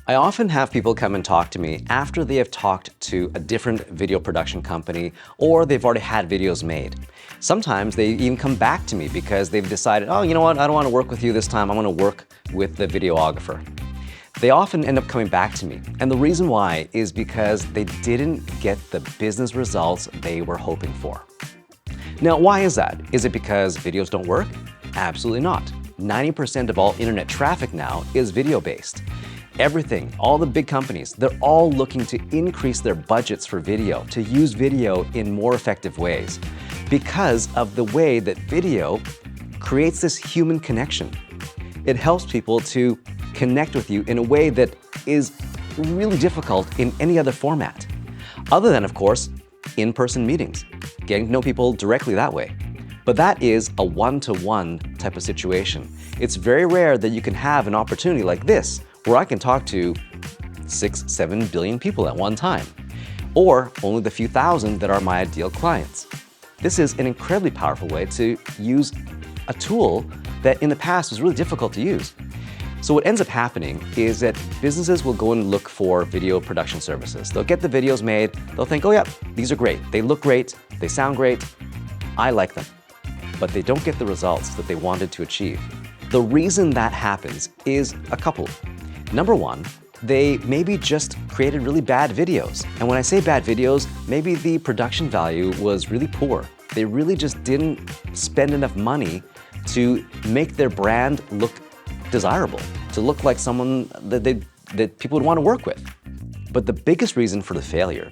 I often have people come and talk to me after they have talked to a different video production company or they've already had videos made. Sometimes they even come back to me because they've decided, oh, you know what, I don't want to work with you this time, I want to work with the videographer. They often end up coming back to me, and the reason why is because they didn't get the business results they were hoping for. Now, why is that? Is it because videos don't work? Absolutely not. 90% of all internet traffic now is video-based. Everything, all the big companies, they're all looking to increase their budgets for video, to use video in more effective ways, because of the way that video creates this human connection. It helps people to connect with you in a way that is really difficult in any other format, other than, of course, in-person meetings, getting to know people directly that way. But that is a one-to-one type of situation. It's very rare that you can have an opportunity like this, where I can talk to 6-7 billion people at one time, or only the few thousand that are my ideal clients. This is an incredibly powerful way to use a tool that in the past was really difficult to use. So what ends up happening is that businesses will go and look for video production services. They'll get the videos made, they'll think, oh yeah, these are great, they look great, they sound great, I like them. But they don't get the results that they wanted to achieve. The reason that happens is a couple. Number one, they maybe just created really bad videos. And when I say bad videos, maybe the production value was really poor. They really just didn't spend enough money to make their brand look desirable, to look like someone that people would want to work with. But the biggest reason for the failure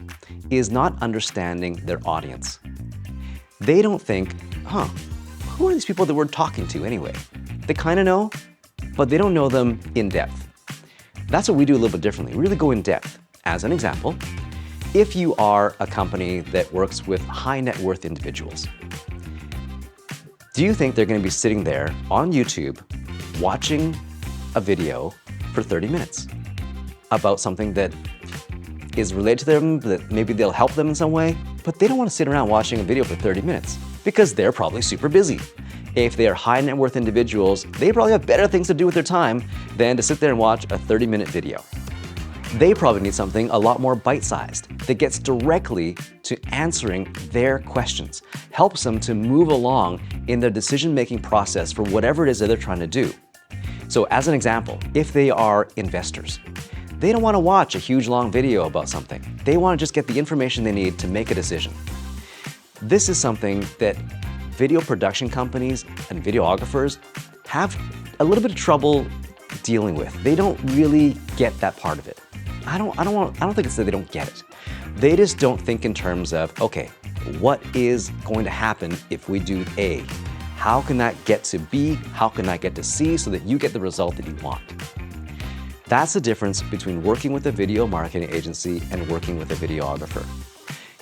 is not understanding their audience. They don't think, who are these people that we're talking to anyway? They kind of know, but they don't know them in depth. That's what we do a little bit differently. We really go in depth. As an example, if you are a company that works with high net worth individuals, do you think they're going to be sitting there on YouTube watching a video for 30 minutes about something that is related to them, that maybe they'll help them in some way? But they don't want to sit around watching a video for 30 minutes because they're probably super busy. If they are high net worth individuals, they probably have better things to do with their time than to sit there and watch a 30-minute video. They probably need something a lot more bite-sized that gets directly to answering their questions, helps them to move along in their decision-making process for whatever it is that they're trying to do. So as an example, if they are investors, they don't want to watch a huge long video about something. They want to just get the information they need to make a decision. This is something that video production companies and videographers have a little bit of trouble dealing with. They don't really get that part of it. I don't think it's that they don't get it. They just don't think in terms of, okay, what is going to happen if we do A? How can that get to B? How can that get to C so that you get the result that you want? That's the difference between working with a video marketing agency and working with a videographer.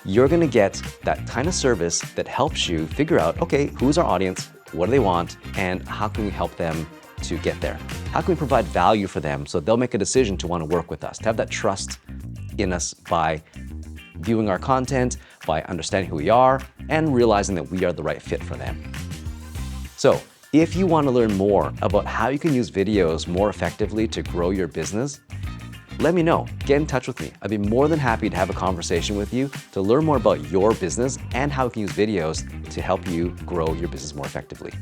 You're going to get that kind of service that helps you figure out, okay, who's our audience, what do they want, and how can we help them to get there? How can we provide value for them so they'll make a decision to want to work with us, to have that trust in us by viewing our content, by understanding who we are, and realizing that we are the right fit for them. So, if you want to learn more about how you can use videos more effectively to grow your business, let me know. Get in touch with me. I'd be more than happy to have a conversation with you to learn more about your business and how you can use videos to help you grow your business more effectively.